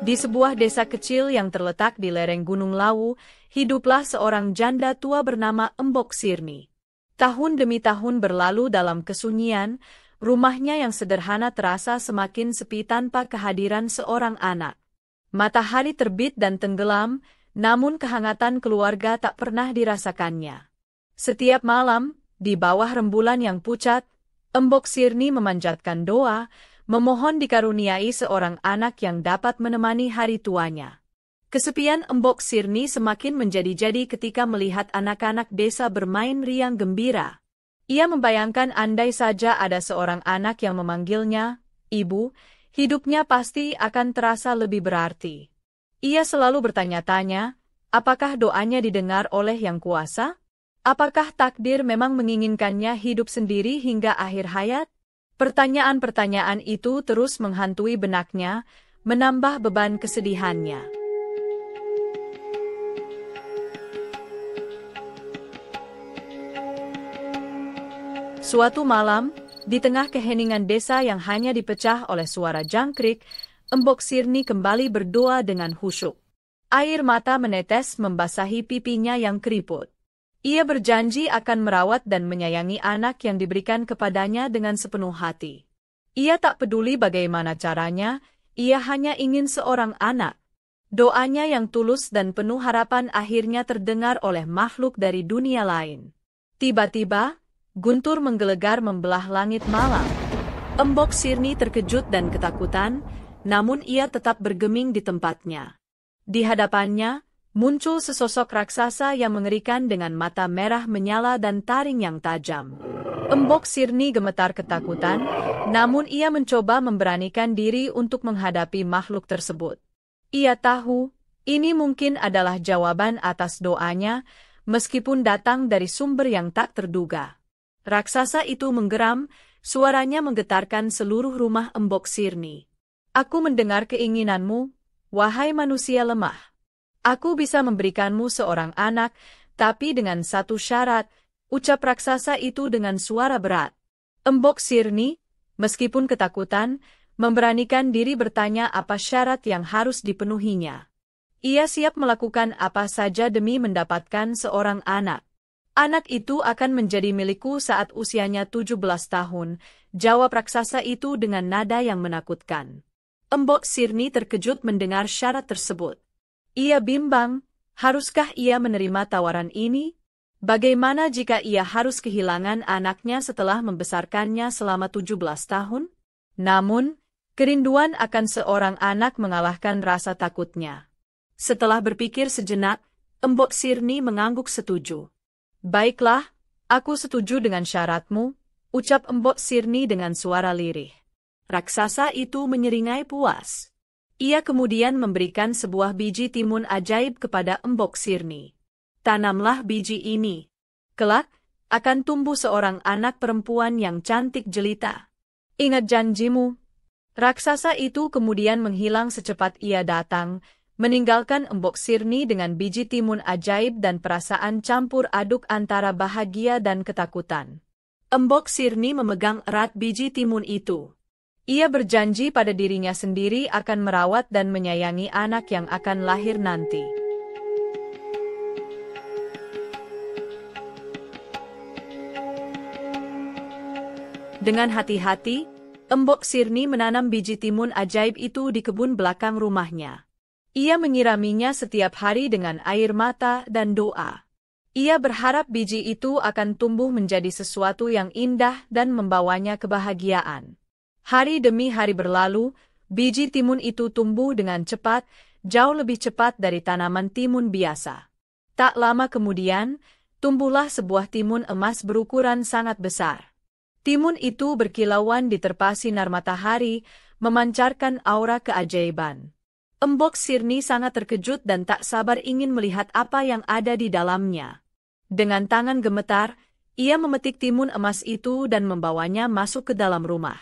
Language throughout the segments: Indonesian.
Di sebuah desa kecil yang terletak di lereng Gunung Lawu, hiduplah seorang janda tua bernama Embok Sirni. Tahun demi tahun berlalu dalam kesunyian, rumahnya yang sederhana terasa semakin sepi tanpa kehadiran seorang anak. Matahari terbit dan tenggelam, namun kehangatan keluarga tak pernah dirasakannya. Setiap malam, di bawah rembulan yang pucat, Embok Sirni memanjatkan doa, memohon dikaruniai seorang anak yang dapat menemani hari tuanya. Kesepian Embok Sirni semakin menjadi-jadi ketika melihat anak-anak desa bermain riang gembira. Ia membayangkan andai saja ada seorang anak yang memanggilnya, "Ibu," hidupnya pasti akan terasa lebih berarti. Ia selalu bertanya-tanya, apakah doanya didengar oleh Yang Kuasa? Apakah takdir memang menginginkannya hidup sendiri hingga akhir hayat? Pertanyaan-pertanyaan itu terus menghantui benaknya, menambah beban kesedihannya. Suatu malam, di tengah keheningan desa yang hanya dipecah oleh suara jangkrik, Embok Sirni kembali berdoa dengan khusyuk. Air mata menetes membasahi pipinya yang keriput. Ia berjanji akan merawat dan menyayangi anak yang diberikan kepadanya dengan sepenuh hati. Ia tak peduli bagaimana caranya, ia hanya ingin seorang anak. Doanya yang tulus dan penuh harapan akhirnya terdengar oleh makhluk dari dunia lain. Tiba-tiba, guntur menggelegar membelah langit malam. Embok Sirni terkejut dan ketakutan, namun ia tetap bergeming di tempatnya. Di hadapannya, muncul sesosok raksasa yang mengerikan dengan mata merah menyala dan taring yang tajam. Embok Sirni gemetar ketakutan, namun ia mencoba memberanikan diri untuk menghadapi makhluk tersebut. Ia tahu, ini mungkin adalah jawaban atas doanya, meskipun datang dari sumber yang tak terduga. Raksasa itu menggeram, suaranya menggetarkan seluruh rumah Embok Sirni. "Aku mendengar keinginanmu, wahai manusia lemah. Aku bisa memberikanmu seorang anak, tapi dengan satu syarat," ucap raksasa itu dengan suara berat. Embok Sirni, meskipun ketakutan, memberanikan diri bertanya apa syarat yang harus dipenuhinya. Ia siap melakukan apa saja demi mendapatkan seorang anak. "Anak itu akan menjadi milikku saat usianya 17 tahun, jawab raksasa itu dengan nada yang menakutkan. Embok Sirni terkejut mendengar syarat tersebut. Ia bimbang, haruskah ia menerima tawaran ini? Bagaimana jika ia harus kehilangan anaknya setelah membesarkannya selama 17 tahun? Namun, kerinduan akan seorang anak mengalahkan rasa takutnya. Setelah berpikir sejenak, Embok Sirni mengangguk setuju. "Baiklah, aku setuju dengan syaratmu," ucap Embok Sirni dengan suara lirih. Raksasa itu menyeringai puas. Ia kemudian memberikan sebuah biji timun ajaib kepada Embok Sirni. "Tanamlah biji ini. Kelak, akan tumbuh seorang anak perempuan yang cantik jelita. Ingat janjimu." Raksasa itu kemudian menghilang secepat ia datang, meninggalkan Embok Sirni dengan biji timun ajaib dan perasaan campur aduk antara bahagia dan ketakutan. Embok Sirni memegang erat biji timun itu. Ia berjanji pada dirinya sendiri akan merawat dan menyayangi anak yang akan lahir nanti. Dengan hati-hati, Embok Sirni menanam biji timun ajaib itu di kebun belakang rumahnya. Ia menyiraminya setiap hari dengan air mata dan doa. Ia berharap biji itu akan tumbuh menjadi sesuatu yang indah dan membawanya kebahagiaan. Hari demi hari berlalu, biji timun itu tumbuh dengan cepat, jauh lebih cepat dari tanaman timun biasa. Tak lama kemudian, tumbuhlah sebuah timun emas berukuran sangat besar. Timun itu berkilauan diterpa sinar matahari, memancarkan aura keajaiban. Embok Sirni sangat terkejut dan tak sabar ingin melihat apa yang ada di dalamnya. Dengan tangan gemetar, ia memetik timun emas itu dan membawanya masuk ke dalam rumah.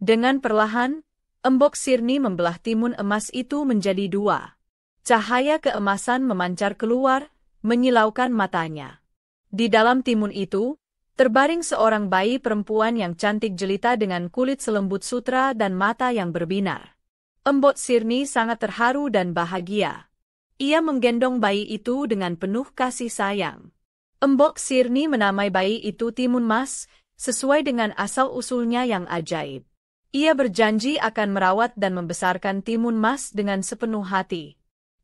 Dengan perlahan, Embok Sirni membelah timun emas itu menjadi dua. Cahaya keemasan memancar keluar, menyilaukan matanya. Di dalam timun itu, terbaring seorang bayi perempuan yang cantik jelita dengan kulit selembut sutra dan mata yang berbinar. Embok Sirni sangat terharu dan bahagia. Ia menggendong bayi itu dengan penuh kasih sayang. Embok Sirni menamai bayi itu Timun Mas, sesuai dengan asal-usulnya yang ajaib. Ia berjanji akan merawat dan membesarkan Timun Mas dengan sepenuh hati.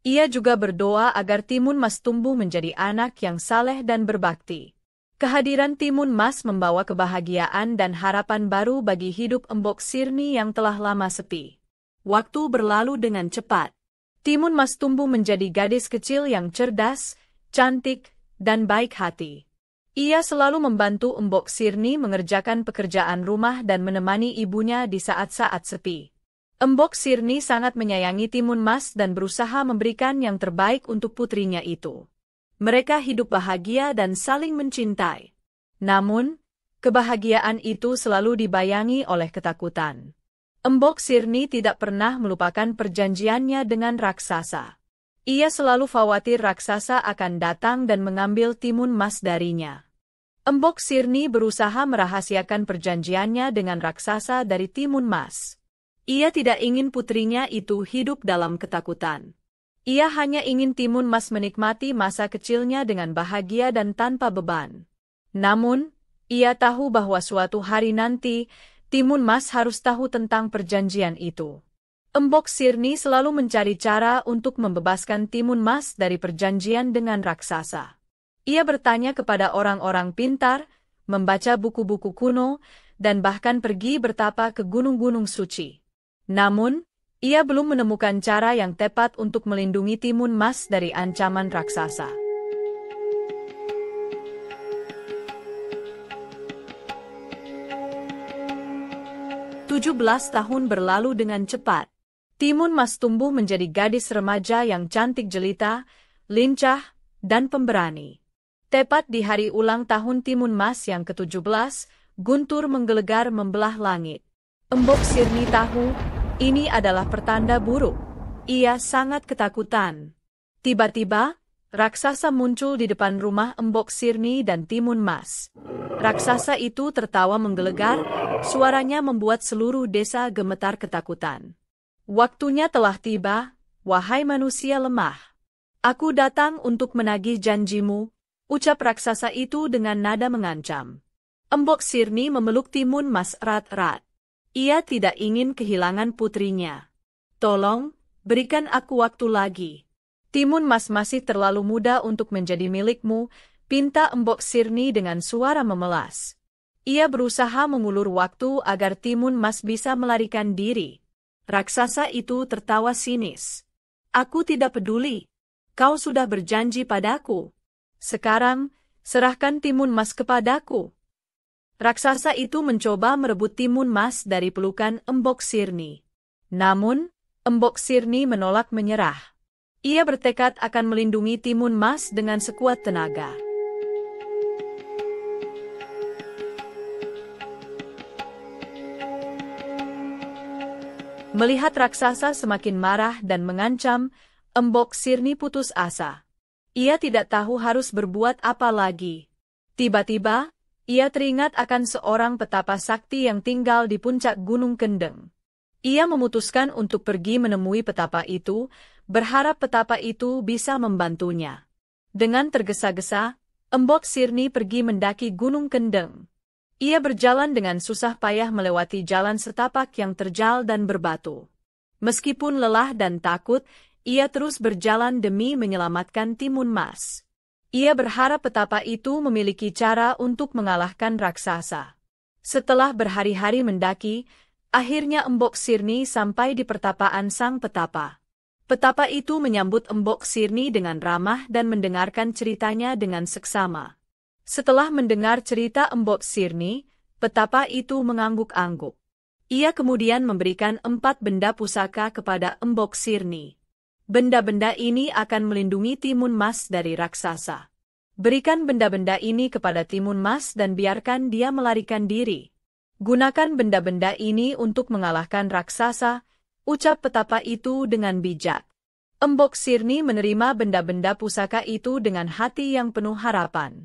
Ia juga berdoa agar Timun Mas tumbuh menjadi anak yang saleh dan berbakti. Kehadiran Timun Mas membawa kebahagiaan dan harapan baru bagi hidup Embok Sirni yang telah lama sepi. Waktu berlalu dengan cepat. Timun Mas tumbuh menjadi gadis kecil yang cerdas, cantik, dan baik hati. Ia selalu membantu Embok Sirni mengerjakan pekerjaan rumah dan menemani ibunya di saat-saat sepi. Embok Sirni sangat menyayangi Timun Mas dan berusaha memberikan yang terbaik untuk putrinya itu. Mereka hidup bahagia dan saling mencintai. Namun, kebahagiaan itu selalu dibayangi oleh ketakutan. Embok Sirni tidak pernah melupakan perjanjiannya dengan raksasa. Ia selalu khawatir raksasa akan datang dan mengambil Timun Mas darinya. Embok Sirni berusaha merahasiakan perjanjiannya dengan raksasa dari Timun Mas. Ia tidak ingin putrinya itu hidup dalam ketakutan. Ia hanya ingin Timun Mas menikmati masa kecilnya dengan bahagia dan tanpa beban. Namun, ia tahu bahwa suatu hari nanti, Timun Mas harus tahu tentang perjanjian itu. Embok Sirni selalu mencari cara untuk membebaskan Timun Mas dari perjanjian dengan raksasa. Ia bertanya kepada orang-orang pintar, membaca buku-buku kuno, dan bahkan pergi bertapa ke gunung-gunung suci. Namun, ia belum menemukan cara yang tepat untuk melindungi Timun Mas dari ancaman raksasa. 17 tahun berlalu dengan cepat. Timun Mas tumbuh menjadi gadis remaja yang cantik jelita, lincah, dan pemberani. Tepat di hari ulang tahun Timun Mas yang ke-17, guntur menggelegar membelah langit. Embok Sirni tahu, ini adalah pertanda buruk. Ia sangat ketakutan. Tiba-tiba, raksasa muncul di depan rumah Embok Sirni dan Timun Mas. Raksasa itu tertawa menggelegar, suaranya membuat seluruh desa gemetar ketakutan. Waktunya telah tiba, wahai manusia lemah. Aku datang untuk menagih janjimu, ucap raksasa itu dengan nada mengancam. Embok Sirni memeluk Timun Mas erat-erat. Ia tidak ingin kehilangan putrinya. Tolong, berikan aku waktu lagi. Timun Mas masih terlalu muda untuk menjadi milikmu, pinta Embok Sirni dengan suara memelas. Ia berusaha mengulur waktu agar Timun Mas bisa melarikan diri. Raksasa itu tertawa sinis. Aku tidak peduli. Kau sudah berjanji padaku. Sekarang, serahkan Timun Mas kepadaku. Raksasa itu mencoba merebut Timun Mas dari pelukan Embok Sirni. Namun, Embok Sirni menolak menyerah. Ia bertekad akan melindungi Timun Mas dengan sekuat tenaga. Melihat raksasa semakin marah dan mengancam, Embok Sirni putus asa. Ia tidak tahu harus berbuat apa lagi. Tiba-tiba, ia teringat akan seorang petapa sakti yang tinggal di puncak Gunung Kendeng. Ia memutuskan untuk pergi menemui petapa itu, berharap petapa itu bisa membantunya. Dengan tergesa-gesa, Embok Sirni pergi mendaki Gunung Kendeng. Ia berjalan dengan susah payah melewati jalan setapak yang terjal dan berbatu. Meskipun lelah dan takut, ia terus berjalan demi menyelamatkan Timun Mas. Ia berharap petapa itu memiliki cara untuk mengalahkan raksasa. Setelah berhari-hari mendaki, akhirnya Embok Sirni sampai di pertapaan sang petapa. Petapa itu menyambut Embok Sirni dengan ramah dan mendengarkan ceritanya dengan seksama. Setelah mendengar cerita Embok Sirni, petapa itu mengangguk-angguk. Ia kemudian memberikan 4 benda pusaka kepada Embok Sirni. Benda-benda ini akan melindungi Timun Mas dari raksasa. Berikan benda-benda ini kepada Timun Mas dan biarkan dia melarikan diri. Gunakan benda-benda ini untuk mengalahkan raksasa, ucap petapa itu dengan bijak. Embok Sirni menerima benda-benda pusaka itu dengan hati yang penuh harapan.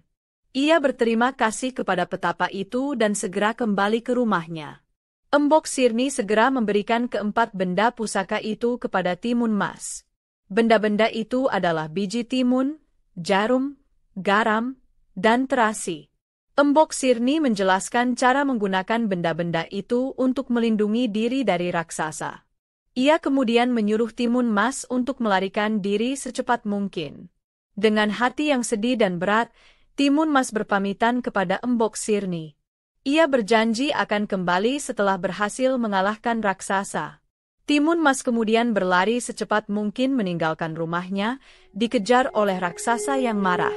Ia berterima kasih kepada petapa itu dan segera kembali ke rumahnya. Embok Sirni segera memberikan keempat benda pusaka itu kepada Timun Mas. Benda-benda itu adalah biji timun, jarum, garam, dan terasi. Embok Sirni menjelaskan cara menggunakan benda-benda itu untuk melindungi diri dari raksasa. Ia kemudian menyuruh Timun Mas untuk melarikan diri secepat mungkin. Dengan hati yang sedih dan berat, Timun Mas berpamitan kepada Embok Sirni. Ia berjanji akan kembali setelah berhasil mengalahkan raksasa. Timun Mas kemudian berlari secepat mungkin meninggalkan rumahnya, dikejar oleh raksasa yang marah.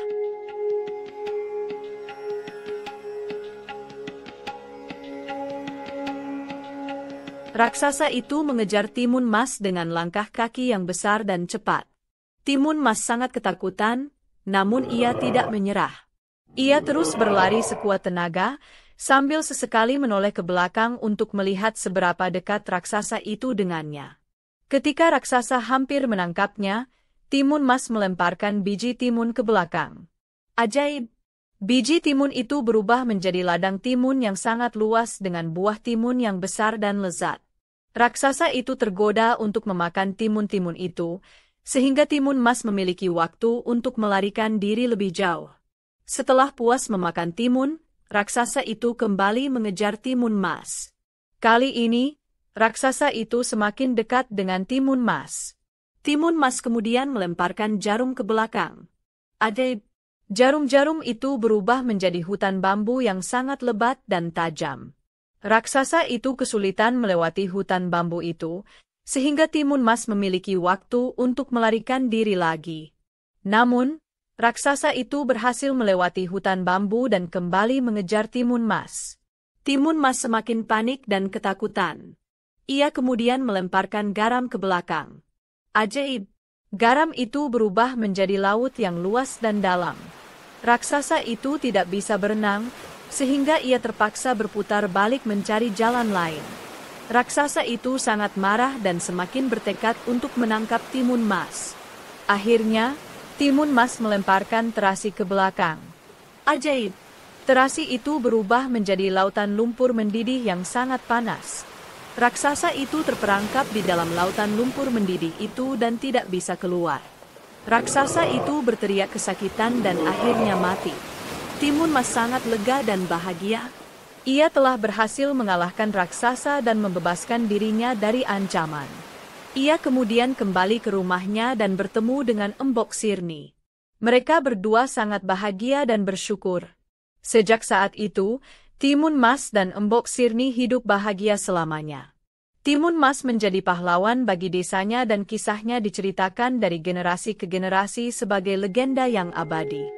Raksasa itu mengejar Timun Mas dengan langkah kaki yang besar dan cepat. Timun Mas sangat ketakutan, namun ia tidak menyerah. Ia terus berlari sekuat tenaga, sambil sesekali menoleh ke belakang untuk melihat seberapa dekat raksasa itu dengannya. Ketika raksasa hampir menangkapnya, Timun Mas melemparkan biji timun ke belakang. Ajaib! Biji timun itu berubah menjadi ladang timun yang sangat luas dengan buah timun yang besar dan lezat. Raksasa itu tergoda untuk memakan timun-timun itu, sehingga Timun Mas memiliki waktu untuk melarikan diri lebih jauh. Setelah puas memakan timun, raksasa itu kembali mengejar Timun Mas. Kali ini, raksasa itu semakin dekat dengan Timun Mas. Timun Mas kemudian melemparkan jarum ke belakang. Ajaib! Jarum-jarum itu berubah menjadi hutan bambu yang sangat lebat dan tajam. Raksasa itu kesulitan melewati hutan bambu itu, sehingga Timun Mas memiliki waktu untuk melarikan diri lagi. Namun, raksasa itu berhasil melewati hutan bambu dan kembali mengejar Timun Mas. Timun Mas semakin panik dan ketakutan. Ia kemudian melemparkan garam ke belakang. Ajaib! Garam itu berubah menjadi laut yang luas dan dalam. Raksasa itu tidak bisa berenang, sehingga ia terpaksa berputar balik mencari jalan lain. Raksasa itu sangat marah dan semakin bertekad untuk menangkap Timun Mas. Akhirnya, Timun Mas melemparkan terasi ke belakang. Ajaib! Terasi itu berubah menjadi lautan lumpur mendidih yang sangat panas. Raksasa itu terperangkap di dalam lautan lumpur mendidih itu dan tidak bisa keluar. Raksasa itu berteriak kesakitan dan akhirnya mati. Timun Mas sangat lega dan bahagia. Ia telah berhasil mengalahkan raksasa dan membebaskan dirinya dari ancaman. Ia kemudian kembali ke rumahnya dan bertemu dengan Embok Sirni. Mereka berdua sangat bahagia dan bersyukur. Sejak saat itu, Timun Mas dan Embok Sirni hidup bahagia selamanya. Timun Mas menjadi pahlawan bagi desanya dan kisahnya diceritakan dari generasi ke generasi sebagai legenda yang abadi.